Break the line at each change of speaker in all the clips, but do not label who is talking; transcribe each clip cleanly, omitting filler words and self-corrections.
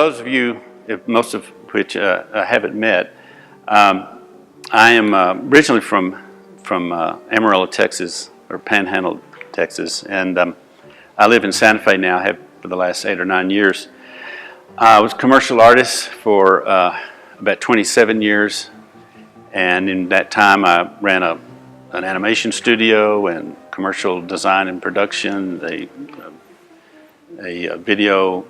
those of you, if most of which I haven't met, I am originally from Amarillo, Texas, or Panhandle, Texas, and I live in Santa Fe now. I have for the last 8 or 9 years. I was a commercial artist for about 27 years, and in that time I ran an animation studio and commercial design and production, a video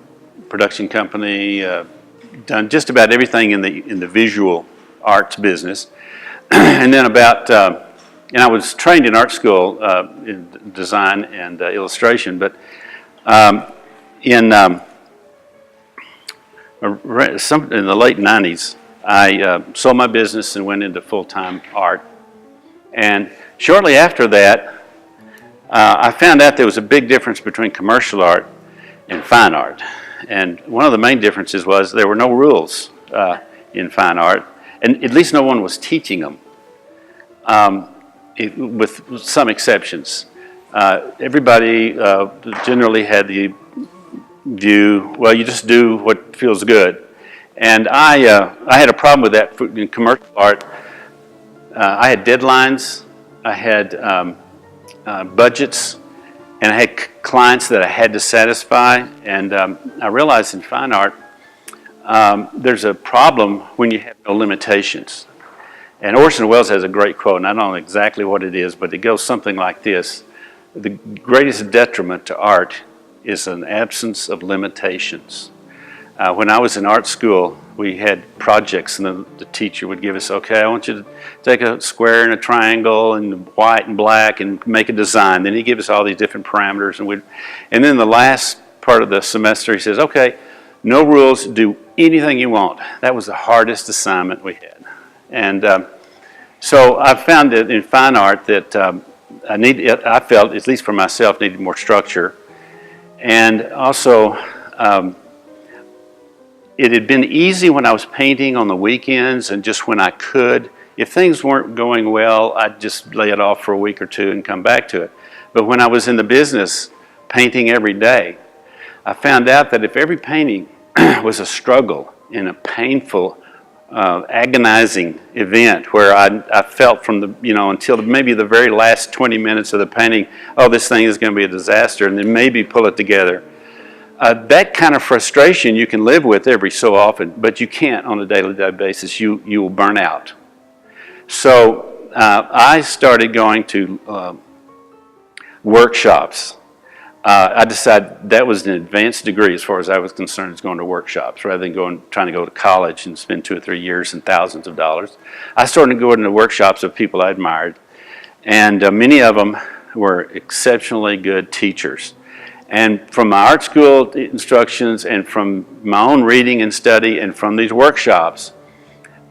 production company, done just about everything in the visual arts business. And then and I was trained in art school in design and illustration, but in the late 90s, I sold my business and went into full-time art. And shortly after that, I found out there was a big difference between commercial art and fine art. And one of the main differences was there were no rules in fine art, and at least no one was teaching them, with some exceptions. Everybody generally had the view, well, you just do what feels good. And I had a problem with that in commercial art. I had deadlines, I had budgets, and I had clients that I had to satisfy. And I realized in fine art, there's a problem when you have no limitations. And Orson Welles has a great quote, and I don't know exactly what it is, but it goes something like this: the greatest detriment to art is an absence of limitations. When I was in art school, we had projects, and the teacher would give us, okay, I want you to take a square and a triangle and white and black and make a design. Then he'd give us all these different parameters, and then the last part of the semester he says, okay, no rules, do anything you want. That was the hardest assignment we had. And so I found that in fine art that I felt, at least for myself, needed more structure. And also, it had been easy when I was painting on the weekends and just when I could. If things weren't going well, I'd just lay it off for a week or two and come back to it. But when I was in the business, painting every day, I found out that if every painting was a struggle and a painful, agonizing event where I felt from until maybe the very last 20 minutes of the painting, oh, this thing is going to be a disaster, and then maybe pull it together. That kind of frustration you can live with every so often, but you can't on a daily basis. You will burn out. So I started going to workshops. I decided that was an advanced degree as far as I was concerned, is going to workshops rather than trying to go to college and spend 2 or 3 years and thousands of dollars. I started going to workshops of people I admired, and many of them were exceptionally good teachers. And from my art school instructions and from my own reading and study and from these workshops,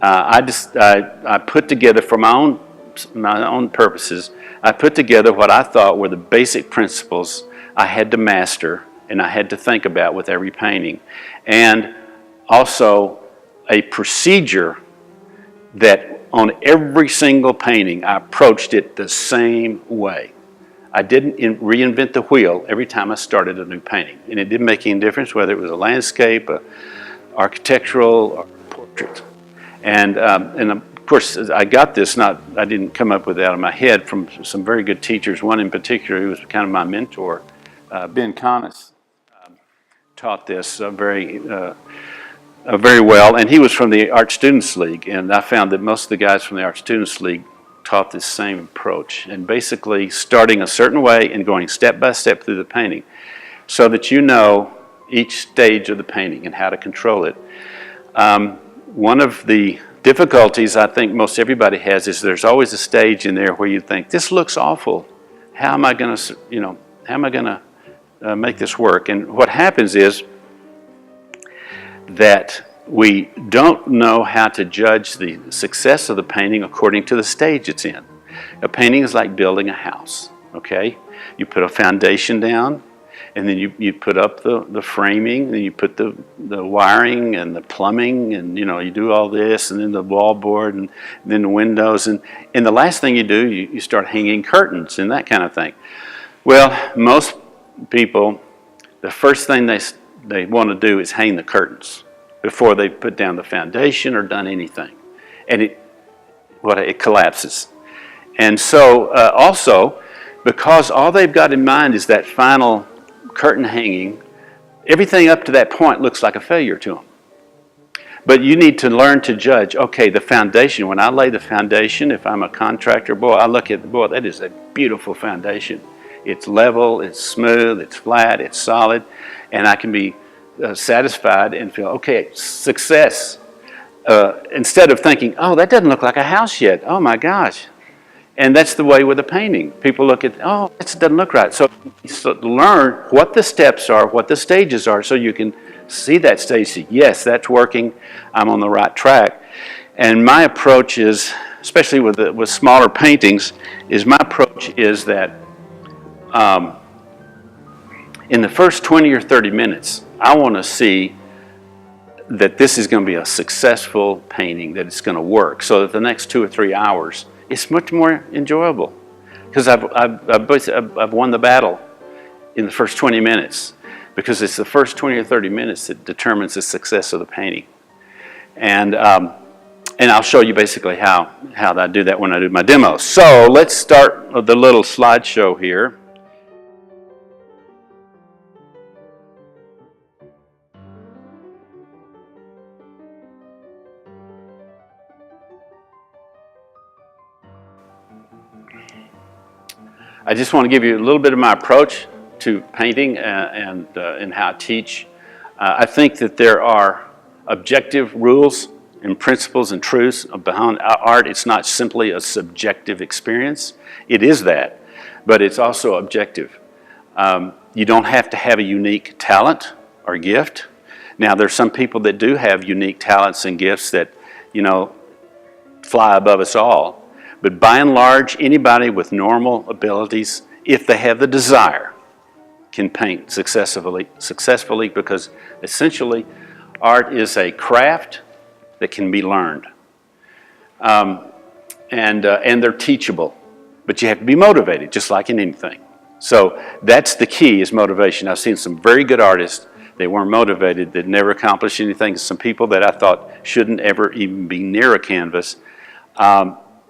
I put together for my own purposes, I put together what I thought were the basic principles I had to master and I had to think about with every painting. And also a procedure that on every single painting I approached it the same way. I didn't reinvent the wheel every time I started a new painting. And it didn't make any difference whether it was a landscape, a architectural, or portrait. And of course, I got this, I didn't come up with it out of my head, from some very good teachers. One in particular who was kind of my mentor, Ben Connis, taught this very well. And he was from the Art Students League. And I found that most of the guys from the Art Students League taught this same approach, and basically starting a certain way and going step by step through the painting so that you know each stage of the painting and how to control it. One of the difficulties I think most everybody has is there's always a stage in there where you think, this looks awful. How am I going to make this work? And what happens is that we don't know how to judge the success of the painting according to the stage it's in. A painting is like building a house, okay? You put a foundation down, and then you put up the framing, and you put the wiring and the plumbing, and you do all this, and then the wallboard, and then the windows, and the last thing you do, you start hanging curtains and that kind of thing. Well, most people, the first thing they want to do is hang the curtains. before they put down the foundation or done anything. And it collapses. And so also, because all they've got in mind is that final curtain hanging, everything up to that point looks like a failure to them. But you need to learn to judge, okay, the foundation, when I lay the foundation, if I'm a contractor, boy, I look at, boy, that is a beautiful foundation. It's level, it's smooth, it's flat, it's solid, and I can be satisfied and feel, okay, success. Instead of thinking, oh, that doesn't look like a house yet. Oh my gosh. And that's the way with a painting. People look at, oh, this doesn't look right. So learn what the steps are, what the stages are, so you can see that stage, see, yes, that's working, I'm on the right track. And my approach is, especially with smaller paintings, my approach is that in the first 20 or 30 minutes, I want to see that this is going to be a successful painting, that it's going to work, so that the next 2 or 3 hours, it's much more enjoyable, because I've won the battle in the first 20 minutes, because it's the first 20 or 30 minutes that determines the success of the painting. And I'll show you basically how I do that when I do my demos. So let's start with the little slideshow here. I just want to give you a little bit of my approach to painting and how I teach. I think that there are objective rules and principles and truths behind art. It's not simply a subjective experience. It is that, but it's also objective. You don't have to have a unique talent or gift. Now, there's some people that do have unique talents and gifts that, you know, fly above us all. But by and large, anybody with normal abilities, if they have the desire, can paint successfully, because essentially art is a craft that can be learned. And they're teachable, but you have to be motivated, just like in anything. So that's the key, is motivation. I've seen some very good artists, they weren't motivated, that never accomplished anything. Some people that I thought shouldn't ever even be near a canvas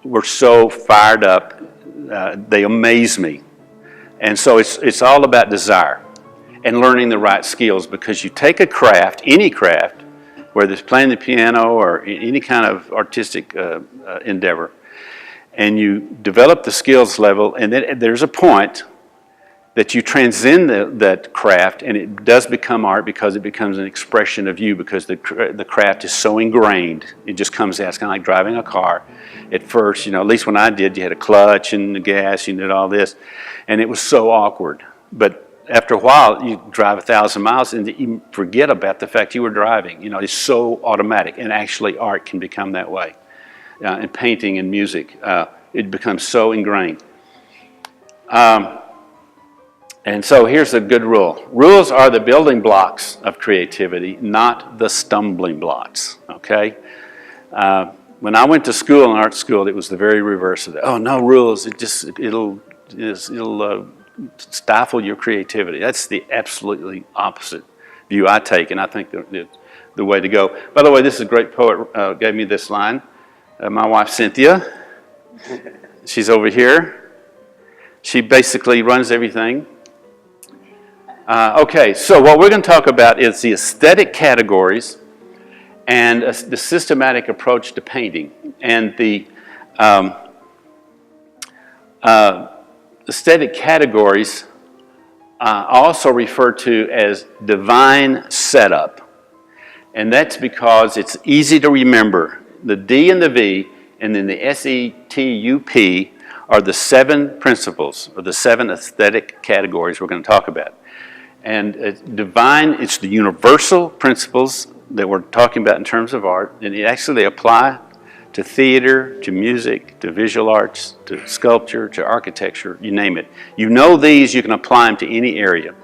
were so fired up, they amaze me. And so it's all about desire and learning the right skills, because you take a craft, any craft, whether it's playing the piano or any kind of artistic endeavor, and you develop the skills level, and then there's a point that you transcend that craft, and it does become art, because it becomes an expression of you, because the craft is so ingrained. It just comes out. It's kind of like driving a car. At first, you know, at least when I did, you had a clutch and the gas, you did all this, and it was so awkward. But after a while, you drive 1,000 miles and you forget about the fact you were driving. You know, it's so automatic, and actually art can become that way. And painting and music, it becomes so ingrained. And so here's a good rule. Rules are the building blocks of creativity, not the stumbling blocks, okay? When I went to school, in art school, it was the very reverse of that. Oh, no rules, it'll stifle your creativity. That's the absolutely opposite view I take, and I think the way to go. By the way, this is a great poet, gave me this line. My wife, Cynthia, she's over here. She basically runs everything. Okay, so what we're going to talk about is the aesthetic categories and the systematic approach to painting. And the aesthetic categories I also refer to as divine setup. And that's because it's easy to remember. The D and the V and then the SETUP are the 7 principles, or the 7 aesthetic categories we're going to talk about. And divine, it's the universal principles that we're talking about in terms of art, and it actually apply to theater, to music, to visual arts, to sculpture, to architecture, you name it. You know these, you can apply them to any area.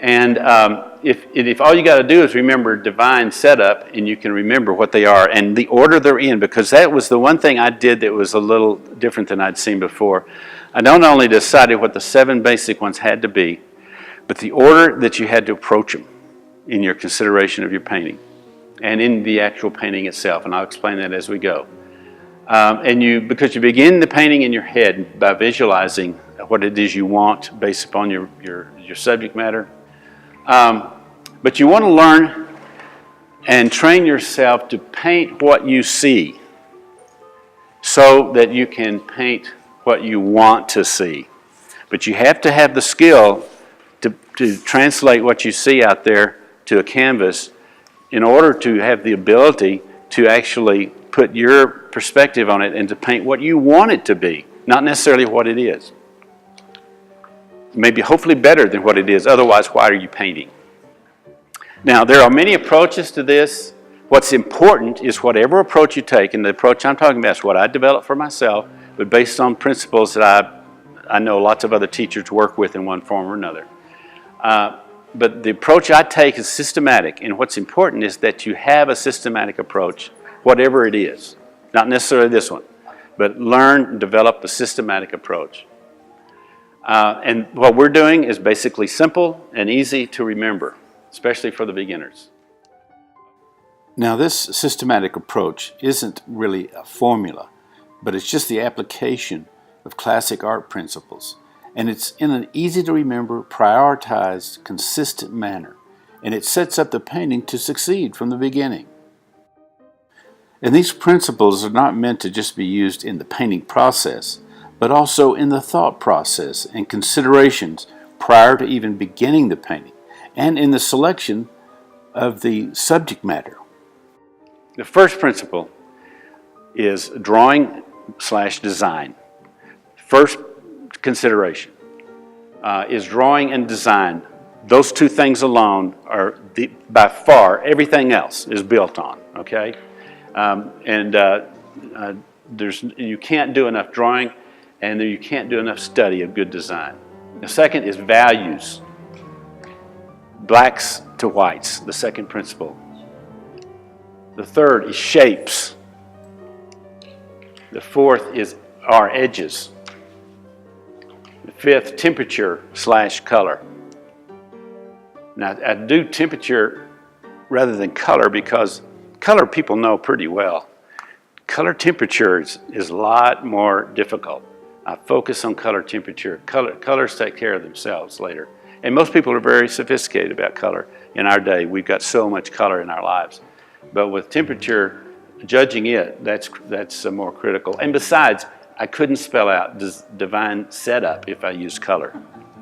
And if all you got to do is remember divine setup, and you can remember what they are and the order they're in, because that was the one thing I did that was a little different than I'd seen before. I not only decided what the 7 basic ones had to be, but the order that you had to approach them in your consideration of your painting. and in the actual painting itself, and I'll explain that as we go. Because you begin the painting in your head by visualizing what it is you want based upon your subject matter. But you want to learn and train yourself to paint what you see so that you can paint what you want to see. But you have to have the skill to translate what you see out there to a canvas in order to have the ability to actually put your perspective on it and to paint what you want it to be, not necessarily what it is. Maybe hopefully better than what it is, otherwise why are you painting? Now there are many approaches to this. What's important is whatever approach you take, and the approach I'm talking about is what I developed for myself, but based on principles that I know lots of other teachers work with in one form or another. But the approach I take is systematic, and what's important is that you have a systematic approach, whatever it is. Not necessarily this one, but learn and develop a systematic approach. And what we're doing is basically simple and easy to remember, especially for the beginners. Now this systematic approach isn't really a formula, but it's just the application of classic art principles. And it's in an easy to remember, prioritized, consistent manner. And it sets up the painting to succeed from the beginning. And these principles are not meant to just be used in the painting process, but also in the thought process and considerations prior to even beginning the painting, and in the selection of the subject matter. The first principle is drawing/design. First consideration is drawing and design. Those two things alone are by far everything else is built on. Okay, you can't do enough drawing, and you can't do enough study of good design. The second is values. Blacks to whites, the second principle. The third is shapes. The fourth is our edges. The fifth, temperature/color. Now, I do temperature rather than color because color people know pretty well. Color temperature is a lot more difficult. I focus on color temperature. Colors take care of themselves later. And most people are very sophisticated about color in our day. We've got so much color in our lives. But with temperature, judging it, that's more critical. And besides, I couldn't spell out divine setup if I used color.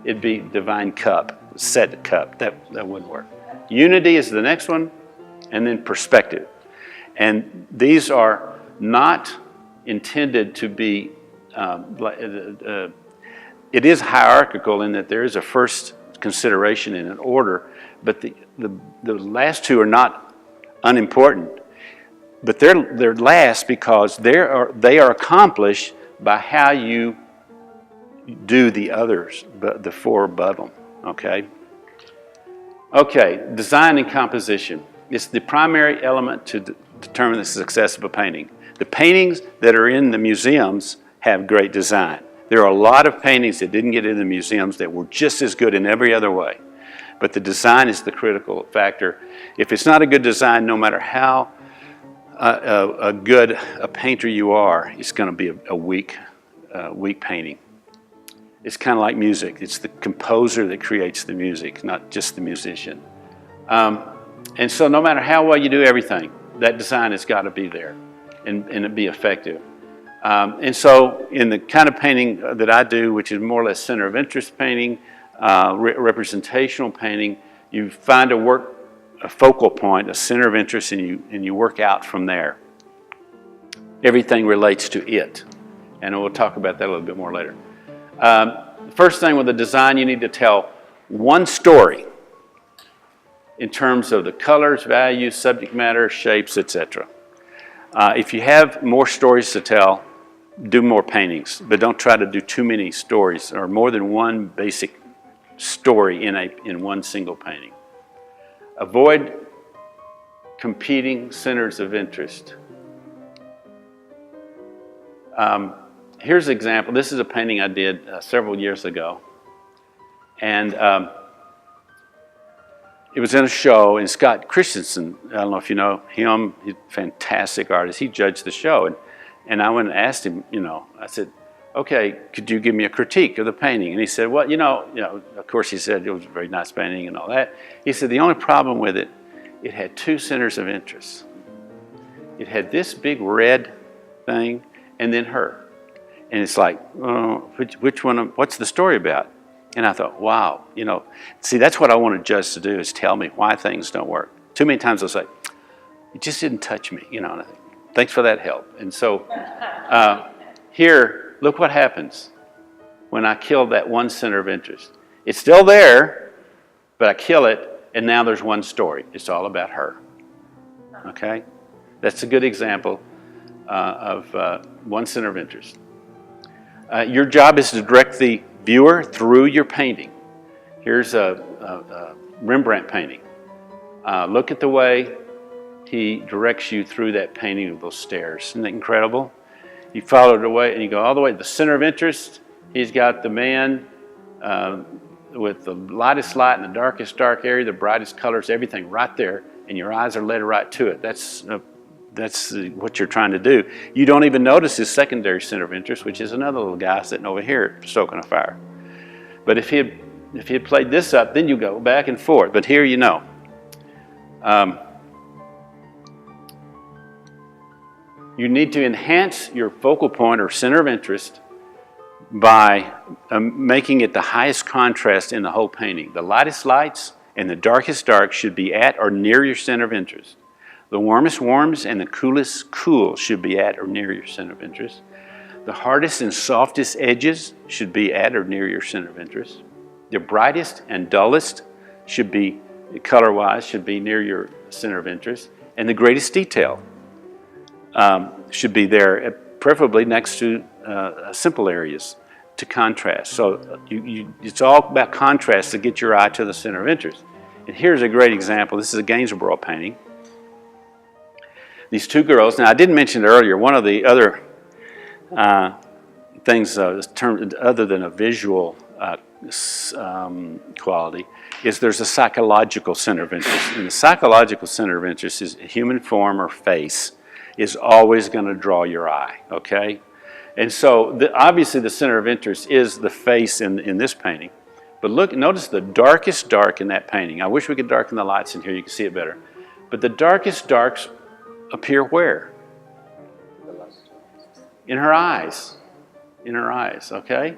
It'd be divine cup, set cup. That wouldn't work. Unity is the next one, and then perspective. And these are not intended to be, it is hierarchical in that there is a first consideration in an order, but the last two are not unimportant. But they're last because they are accomplished by how you do the others, the four above them, okay? Okay, design and composition. It's the primary element to determine the success of a painting. The paintings that are in the museums have great design. There are a lot of paintings that didn't get in the museums that were just as good in every other way. But the design is the critical factor. If it's not a good design, no matter how good a painter you are, it's going to be a weak painting. It's kind of like music. It's the composer that creates the music, not just the musician. And so no matter how well you do everything, that design has got to be there and it be effective. And so in the kind of painting that I do, which is more or less center of interest painting, representational painting, you find a focal point, a center of interest, and you work out from there. Everything relates to it. And we'll talk about that a little bit more later. First thing with the design, you need to tell one story in terms of the colors, values, subject matter, shapes, etc. If you have more stories to tell, do more paintings, but don't try to do too many stories or more than one basic story in one single painting. Avoid competing centers of interest. Here's an example. This is a painting I did several years ago. And it was in a show, and Scott Christensen, I don't know if you know him, he's a fantastic artist. He judged the show, and I went and asked him, I said, okay, could you give me a critique of the painting? And he said, well, of course he said it was a very nice painting and all that. He said the only problem with it, it had two centers of interest. It had this big red thing, and then her. And it's like, which one, what's the story about? And I thought, wow, see, that's what I want a judge to do, is tell me why things don't work. Too many times they'll say, it just didn't touch me, and I think, thanks for that help. And so here, look what happens when I kill that one center of interest. It's still there, but I kill it, and now there's one story. It's all about her, okay? That's a good example of one center of interest. Your job is to direct the viewer through your painting. Here's a Rembrandt painting. Look at the way he directs you through that painting with those stairs. Isn't that incredible? You follow it away and you go all the way to the center of interest. He's got the man with the lightest light and the darkest dark area, the brightest colors, everything right there, and your eyes are led right to it. That's what you're trying to do. You don't even notice his secondary center of interest, which is another little guy sitting over here stoking a fire. But if he had played this up, then you go back and forth. But here you need to enhance your focal point or center of interest by making it the highest contrast in the whole painting. The lightest lights and the darkest darks should be at or near your center of interest. The warmest warms and the coolest cool should be at or near your center of interest. The hardest and softest edges should be at or near your center of interest. The brightest and dullest should be, color-wise, should be near your center of interest. And the greatest detail should be there, preferably next to simple areas to contrast. So it's all about contrast to get your eye to the center of interest. And here's a great example. This is a Gainsborough painting. These two girls, now I didn't mention it earlier, one of the other things other than a visual quality is there's a psychological center of interest. And the psychological center of interest is human form or face is always going to draw your eye, okay? And so obviously the center of interest is the face in this painting. But look, notice the darkest dark in that painting. I wish we could darken the lights in here, you can see it better. But the darkest darks appear where? In her eyes. In her eyes, okay?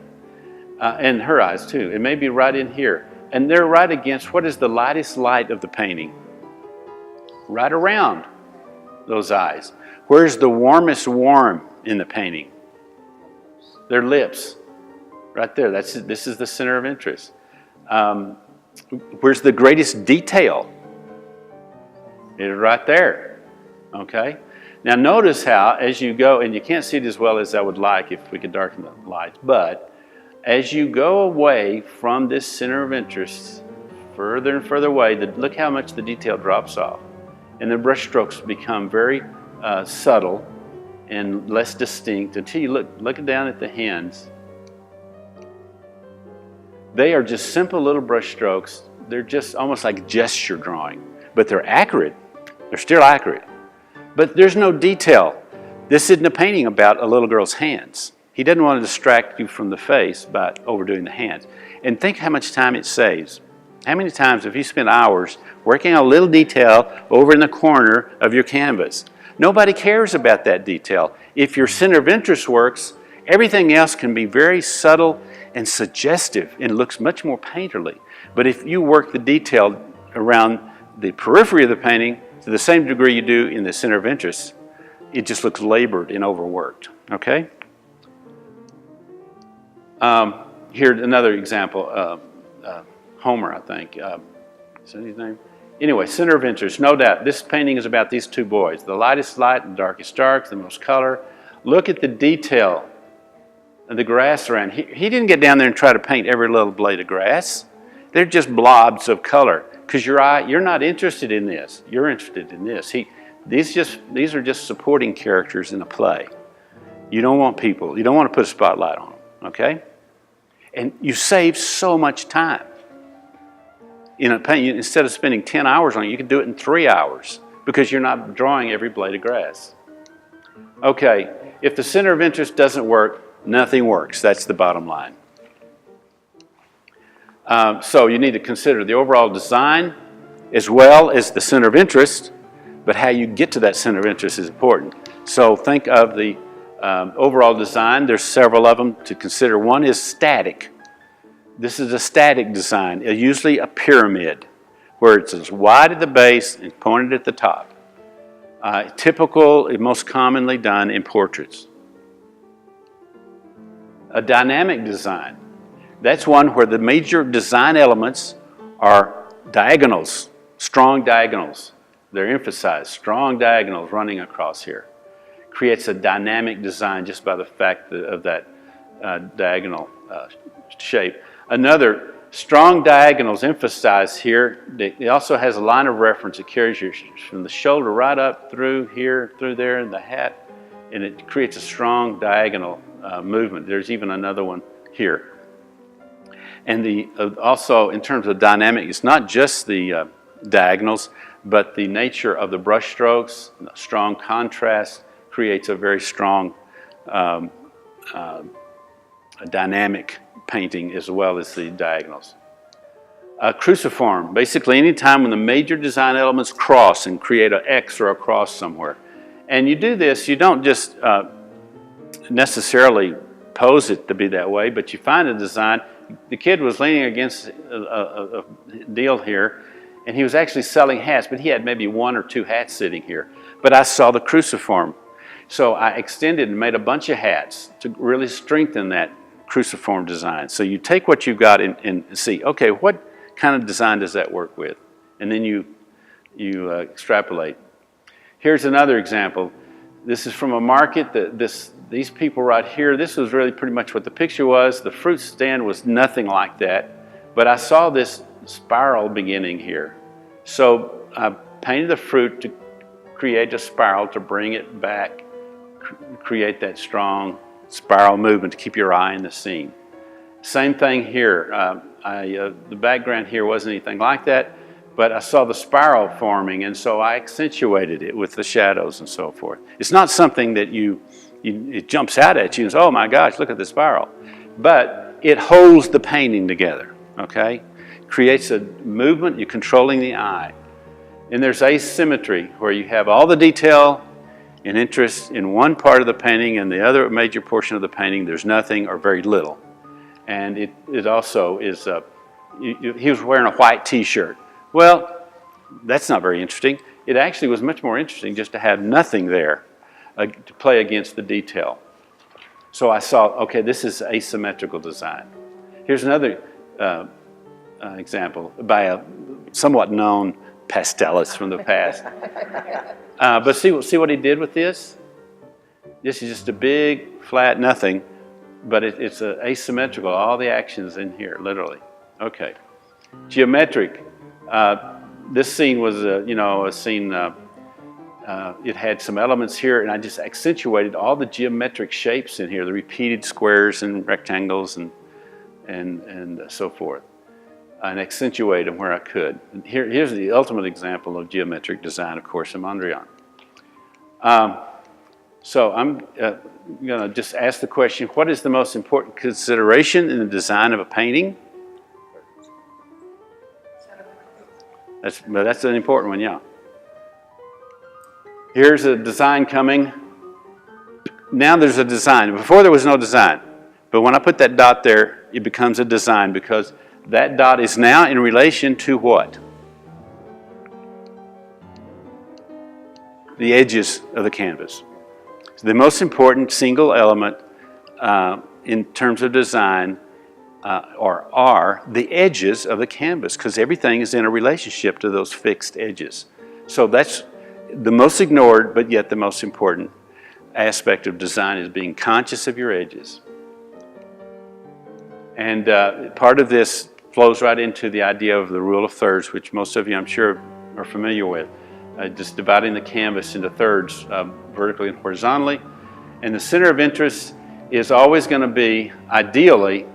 And her eyes too. It may be right in here. And they're right against, what is the lightest light of the painting? Right around those eyes. Where's the warmest warm in the painting? Their lips. Right there. This is the center of interest. Where's the greatest detail? It's right there. Okay? Now notice how, as you go, and you can't see it as well as I would like if we could darken the lights, but as you go away from this center of interest, further and further away, look how much the detail drops off. And the brush strokes become very subtle and less distinct until you look down at the hands. They are just simple little brush strokes. They're just almost like gesture drawing, but they're accurate. They're still accurate. But there's no detail. This isn't a painting about a little girl's hands. He doesn't want to distract you from the face by overdoing the hands. And think how much time it saves. How many times have you spent hours working on a little detail over in the corner of your canvas? Nobody cares about that detail. If your center of interest works, everything else can be very subtle and suggestive and looks much more painterly. But if you work the detail around the periphery of the painting to the same degree you do in the center of interest, it just looks labored and overworked, okay? Here's another example, Homer, I think. Is that his name? Anyway, center of interest, no doubt. This painting is about these two boys. The lightest light and darkest dark, the most color. Look at the detail of the grass around. He didn't get down there and try to paint every little blade of grass. They're just blobs of color. Because you're not interested in this. You're interested in this. These are just supporting characters in a play. You don't want people. You don't want to put a spotlight on them. Okay? And you save so much time in a paint, instead of spending 10 hours on it, you can do it in 3 hours because you're not drawing every blade of grass. Okay, if the center of interest doesn't work, nothing works. That's the bottom line. So you need to consider the overall design as well as the center of interest, but how you get to that center of interest is important. So think of the overall design. There's several of them to consider. One is static. This is a static design, usually a pyramid, where it's as wide at the base and pointed at the top. Typical, most commonly done in portraits. A dynamic design. That's one where the major design elements are diagonals, strong diagonals. They're emphasized, strong diagonals running across here. Creates a dynamic design just by the fact of that diagonal shape. Another, strong diagonals emphasized here. It also has a line of reference. It carries you from the shoulder right up through here, through there in the hat, and it creates a strong diagonal movement. There's even another one here. And also in terms of dynamic, it's not just the diagonals, but the nature of the brush strokes, strong contrast creates a very strong dynamic painting as well as the diagonals. Cruciform, basically any time when the major design elements cross and create an X or a cross somewhere. And you do this, you don't just necessarily pose it to be that way, but you find a design. The kid was leaning against a deal here, and he was actually selling hats, but he had maybe 1 or 2 hats sitting here. But I saw the cruciform. So I extended and made a bunch of hats to really strengthen that cruciform design. So you take what you've got and see, okay, what kind of design does that work with? And then you extrapolate. Here's another example. This is from a market. These people right here, this was really pretty much what the picture was. The fruit stand was nothing like that, but I saw this spiral beginning here. So I painted the fruit to create a spiral to bring it back, create that strong spiral movement to keep your eye in the scene. Same thing here. The background here wasn't anything like that, but I saw the spiral forming, and so I accentuated it with the shadows and so forth. It's not something that it jumps out at you and says, oh my gosh, look at the spiral. But it holds the painting together, okay? Creates a movement, you're controlling the eye. And there's asymmetry, where you have all the detail and interest in one part of the painting, and the other major portion of the painting, there's nothing or very little. And it also is, he was wearing a white t-shirt. Well, that's not very interesting. It actually was much more interesting just to have nothing there to play against the detail. So I saw, okay, this is asymmetrical design. Here's another example by a somewhat known pastelist from the past. But see what he did with this? This is just a big, flat nothing, but it's asymmetrical. All the actions in here, literally. Okay. Geometric. This scene was, a scene, it had some elements here, and I just accentuated all the geometric shapes in here, the repeated squares and rectangles and so forth, and accentuate them where I could. And here's the ultimate example of geometric design, of course, in Mondrian. So I'm going to just ask the question, what is the most important consideration in the design of a painting? That's an important one, yeah. Here's a design coming. Now there's a design. Before there was no design. But when I put that dot there, it becomes a design because that dot is now in relation to what? The edges of the canvas. So the most important single element in terms of design are the edges of the canvas, because everything is in a relationship to those fixed edges. So that's the most ignored, but yet the most important aspect of design is being conscious of your edges. And part of this flows right into the idea of the rule of thirds, which most of you, I'm sure, are familiar with. Just dividing the canvas into thirds, vertically and horizontally. And the center of interest is always going to be, ideally,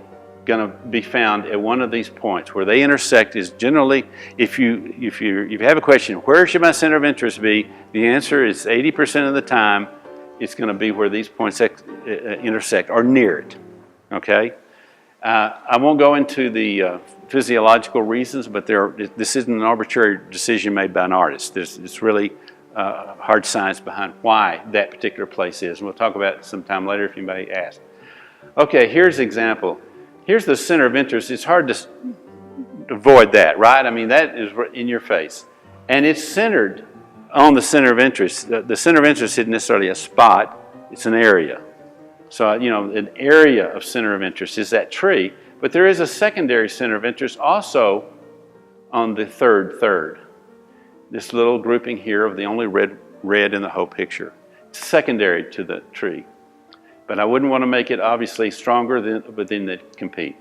going to be found at one of these points. Where they intersect is generally, if you have a question, where should my center of interest be? The answer is 80% of the time, it's going to be where these points intersect or near it. Okay? I won't go into the physiological reasons, but this isn't an arbitrary decision made by an artist. It's really hard science behind why that particular place is. And we'll talk about it sometime later if anybody asks. Okay, here's an example. Here's the center of interest. It's hard to avoid that, right? I mean, that is in your face. And it's centered on the center of interest. The center of interest isn't necessarily a spot, it's an area. So, an area of center of interest is that tree, but there is a secondary center of interest also on the third. This little grouping here of the only red in the whole picture. It's secondary to the tree. But I wouldn't want to make it obviously stronger, but then they compete.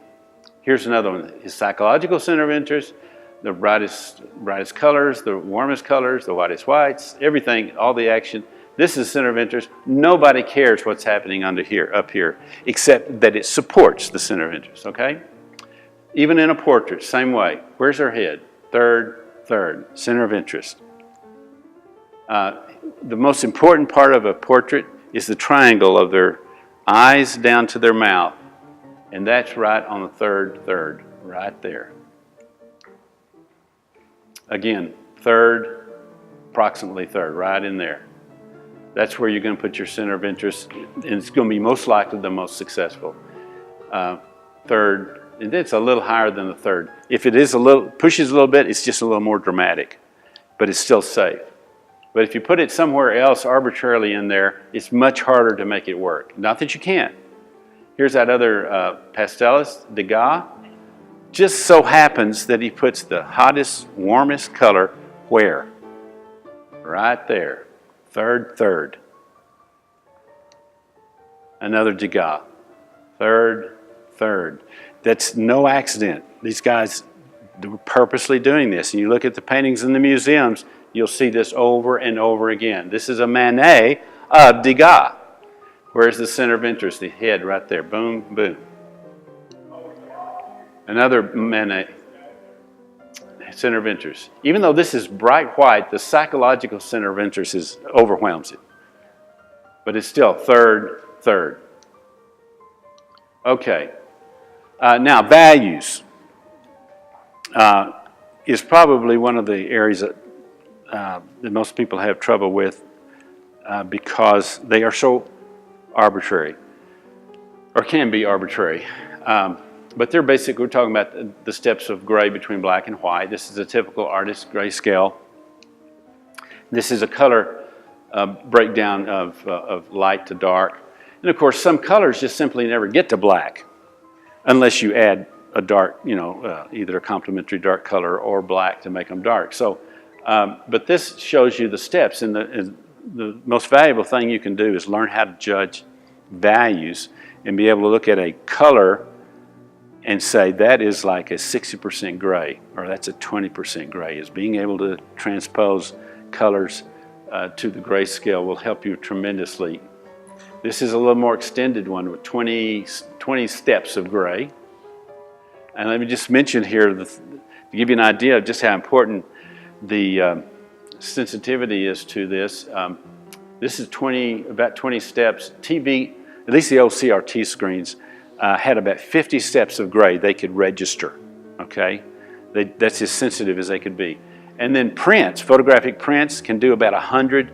Here's another one. His psychological center of interest, the brightest colors, the warmest colors, the whitest whites, everything, all the action. This is center of interest. Nobody cares what's happening up here, except that it supports the center of interest, okay? Even in a portrait, same way. Where's her head? Third, center of interest. The most important part of a portrait is the triangle of their eyes down to their mouth. And that's right on the third, right there. Again, approximately third, right in there. That's where you're going to put your center of interest, and it's going to be most likely the most successful. Third, and it's a little higher than the third. If it is pushes a little bit, it's just a little more dramatic, but it's still safe. But if you put it somewhere else arbitrarily in there, it's much harder to make it work. Not that you can't. Here's that other pastelist, Degas. Just so happens that he puts the hottest, warmest color where? Right there. Third. Another Degas. Third. That's no accident. These guys were purposely doing this. And you look at the paintings in the museums, you'll see this over and over again. This is a Manet of Degas. Where's the center of interest? The head right there. Boom, boom. Another Manet. Center of interest. Even though this is bright white, the psychological center of interest overwhelms it. But it's still third. Okay. Now, values is probably one of the areas that most people have trouble with because they are so arbitrary, or can be arbitrary. But they're basic. We're talking about the steps of gray between black and white. This is a typical artist grayscale. This is a color breakdown of light to dark. And of course, some colors just simply never get to black unless you add a dark, either a complementary dark color or black to make them dark. So, but this shows you the steps. And the most valuable thing you can do is learn how to judge values and be able to look at a color and say that is like a 60% gray, or that's a 20% gray. Is being able to transpose colors to the grayscale will help you tremendously. This is a little more extended one with 20 steps of gray. And let me just mention here, to give you an idea of just how important the sensitivity is to this. This is about 20 steps. TV, at least the old CRT screens, had about 50 steps of gray they could register, okay? That's as sensitive as they could be. And then prints, photographic prints, can do about 100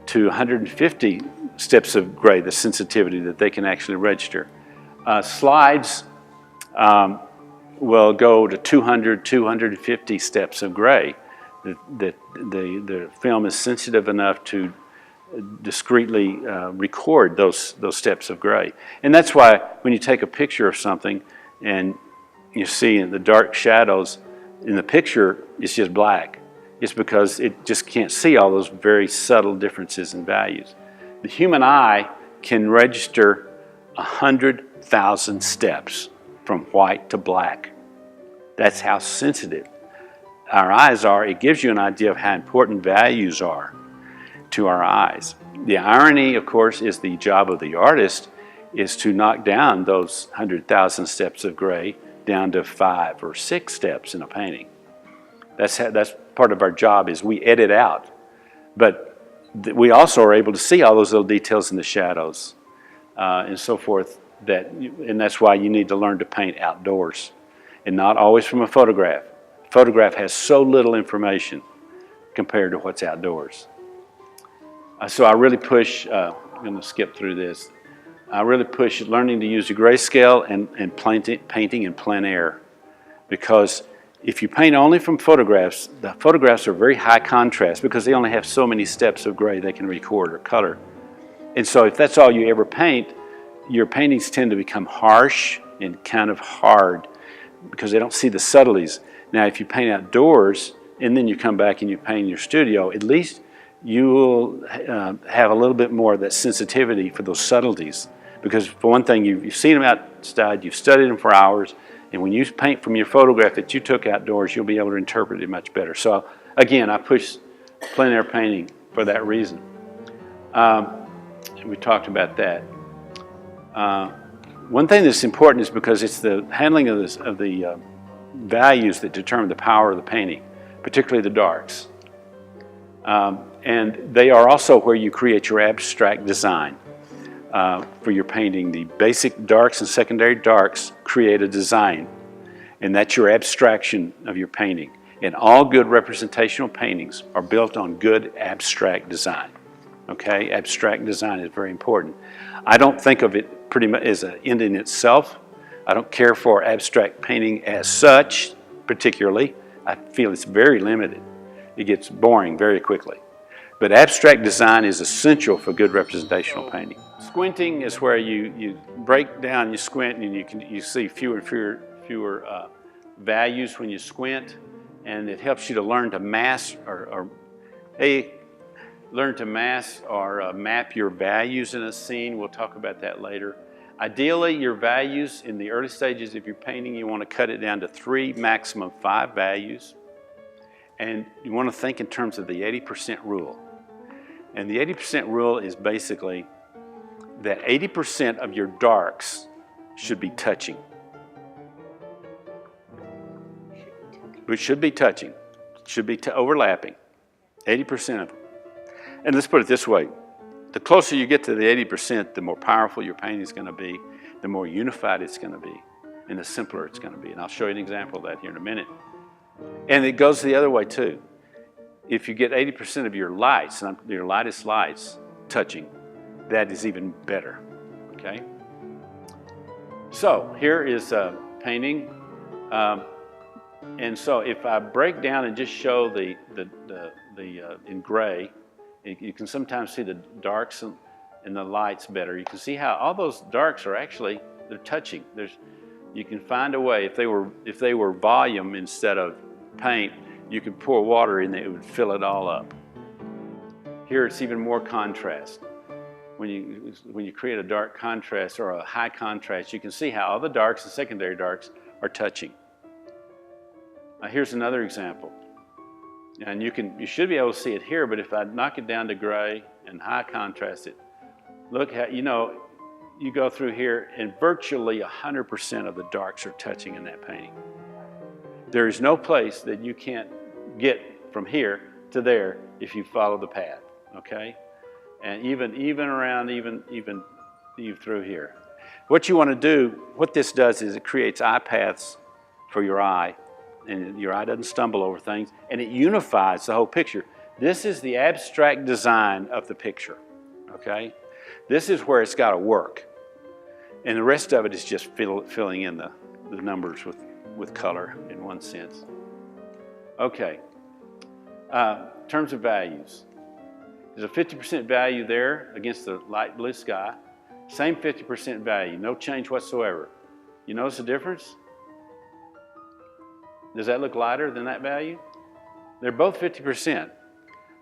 to 150 steps of gray, the sensitivity that they can actually register. Slides will go to 200, 250 steps of gray. The film is sensitive enough to discreetly record those steps of gray. And that's why when you take a picture of something and you see in the dark shadows in the picture, it's just black. It's because it just can't see all those very subtle differences in values. The human eye can register 100,000 steps from white to black. That's how sensitive our eyes are. It gives you an idea of how important values are to our eyes. The irony, of course, is the job of the artist is to knock down those 100,000 steps of gray down to 5 or 6 steps in a painting. That's part of our job, is we edit out. But we also are able to see all those little details in the shadows and so forth. And that's why you need to learn to paint outdoors and not always from a photograph. Photograph has so little information compared to what's outdoors. So I really push, I'm going to skip through this. I really push learning to use the grayscale and painting in plein air, because if you paint only from photographs, the photographs are very high contrast because they only have so many steps of gray they can record or color. And so if that's all you ever paint, your paintings tend to become harsh and kind of hard because they don't see the subtleties. Now, if you paint outdoors and then you come back and you paint in your studio, at least you will have a little bit more of that sensitivity for those subtleties. Because for one thing, you've seen them outside, you've studied them for hours, and when you paint from your photograph that you took outdoors, you'll be able to interpret it much better. So again, I push plein air painting for that reason. We talked about that. One thing that's important is because it's the handling of the values that determine the power of the painting, particularly the darks. And they are also where you create your abstract design for your painting. The basic darks and secondary darks create a design, and that's your abstraction of your painting. And all good representational paintings are built on good abstract design. Okay, abstract design is very important. I don't think of it pretty much as an end in itself. I don't care for abstract painting as such, particularly. I feel it's very limited. It gets boring very quickly. But abstract design is essential for good representational painting. Squinting is where you break down, you squint, and you see fewer and fewer values when you squint, and it helps you to learn to mask or map your values in a scene. We'll talk about that later. Ideally, your values in the early stages of your painting, you want to cut it down to 3, maximum 5 values. And you want to think in terms of the 80% rule. And the 80% rule is basically that 80% of your darks should be touching. It should be touching. Should be overlapping. 80% of them. And let's put it this way. The closer you get to the 80%, the more powerful your painting is going to be, the more unified it's going to be, and the simpler it's going to be. And I'll show you an example of that here in a minute. And it goes the other way too. If you get 80% of your lights, your lightest lights, touching, that is even better, okay? So here is a painting. And so if I break down and just show in gray, you can sometimes see the darks and the lights better. You can see how all those darks are actually, they're touching. You can find a way, if they were volume instead of paint, you could pour water in there, it would fill it all up. Here it's even more contrast. When you create a dark contrast or a high contrast, you can see how all the darks and secondary darks are touching. Here's another example. And you should be able to see it here, but if I knock it down to gray and high contrast it, look how, you go through here and virtually 100% of the darks are touching in that painting. There is no place that you can't get from here to there if you follow the path, okay? And even around, even through here. What you want to do, what this does is it creates eye paths for your eye, and your eye doesn't stumble over things, and it unifies the whole picture. This is the abstract design of the picture, okay? This is where it's got to work. And the rest of it is just filling in the numbers with color in one sense. Okay, in terms of values. There's a 50% value there against the light blue sky. Same 50% value, no change whatsoever. You notice the difference? Does that look lighter than that value? They're both 50%,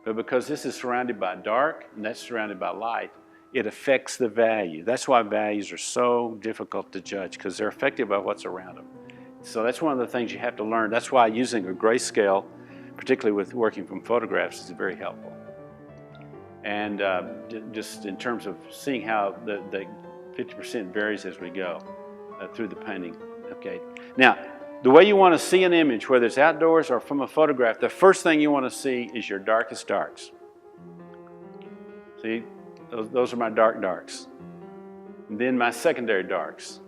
but because this is surrounded by dark and that's surrounded by light, it affects the value. That's why values are so difficult to judge, because they're affected by what's around them. So that's one of the things you have to learn. That's why using a grayscale, particularly with working from photographs, is very helpful. And just in terms of seeing how the 50% varies as we go through the painting. Okay. Now, the way you want to see an image, whether it's outdoors or from a photograph, the first thing you want to see is your darkest darks. See, those are my darks. And then my secondary darks.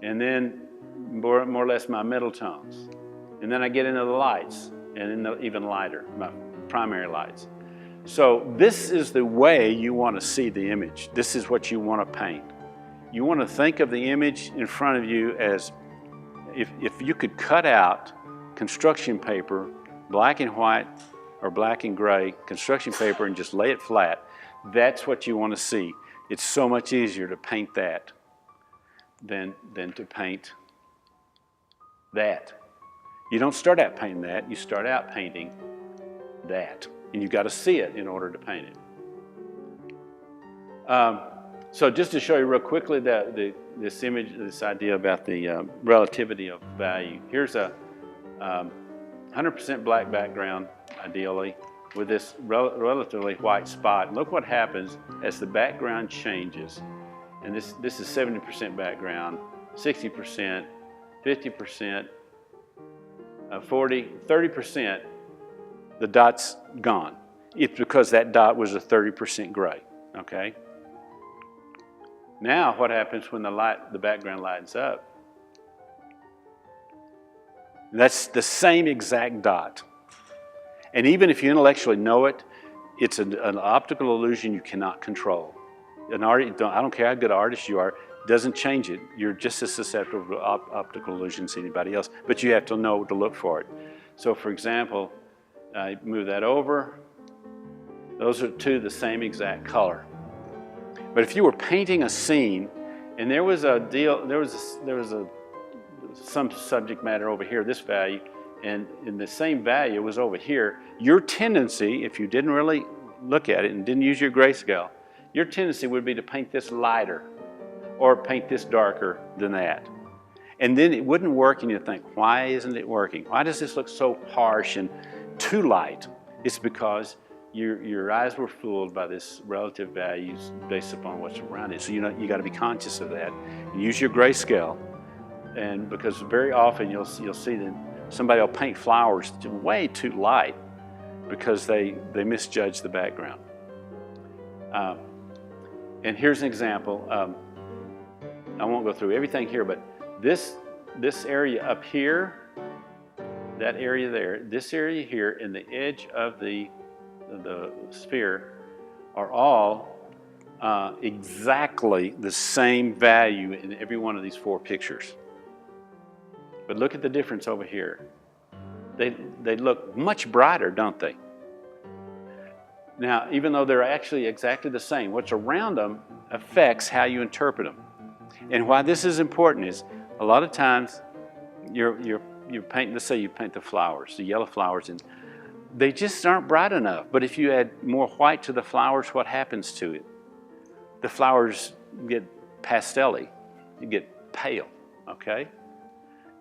And then more or less my middle tones. And then I get into the lights, and then the even lighter, my primary lights. So this is the way you want to see the image. This is what you want to paint. You want to think of the image in front of you as if you could cut out construction paper, black and white or black and gray construction paper, and just lay it flat. That's what you want to see. It's so much easier to paint that than to paint that. You don't start out painting that, you start out painting that. And you've got to see it in order to paint it. So just to show you real quickly this image, this idea about the relativity of value. Here's a 100% black background, ideally, with this relatively white spot. Look what happens as the background changes. And this is 70% background, 60%, 50%, 40, 30%, the dot's gone. It's because that dot was a 30% gray, okay? Now what happens when the background lightens up? That's the same exact dot. And even if you intellectually know it, it's an optical illusion you cannot control. I don't care how good an artist you are, it doesn't change it. You're just as susceptible to optical illusions as anybody else, but you have to know to look for it. So for example, move that over. Those are two the same exact color. But if you were painting a scene and there was some subject matter over here, this value, and the same value was over here, your tendency, if you didn't really look at it and didn't use your grayscale, your tendency would be to paint this lighter or paint this darker than that. And then it wouldn't work, and you'd think, why isn't it working? Why does this look so harsh and too light? It's because your eyes were fooled by this relative values based upon what's around it. So you got to be conscious of that. And use your grayscale, and because very often you'll see that somebody will paint flowers way too light because they misjudge the background. And here's an example. I won't go through everything here, but this area up here, that area there, this area here, and the edge of the sphere are all exactly the same value in every one of these four pictures. But look at the difference over here. They look much brighter, don't they? Now, even though they're actually exactly the same, what's around them affects how you interpret them. And why this is important is a lot of times you're painting, let's say you paint the flowers, the yellow flowers, and they just aren't bright enough. But if you add more white to the flowers, what happens to it? The flowers get pastel-y, you get pale, okay?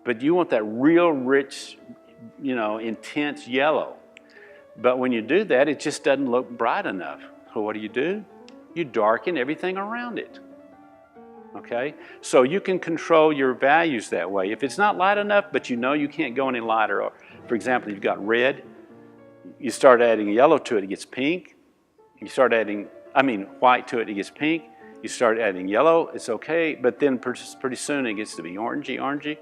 But you want that real rich, intense yellow. But when you do that, it just doesn't look bright enough. So what do? You darken everything around it. Okay? So you can control your values that way. If it's not light enough, but you can't go any lighter, or for example, you've got red, you start adding yellow to it, it gets pink. You start adding, white to it, it gets pink. You start adding yellow, it's okay, but then pretty soon it gets to be orangey.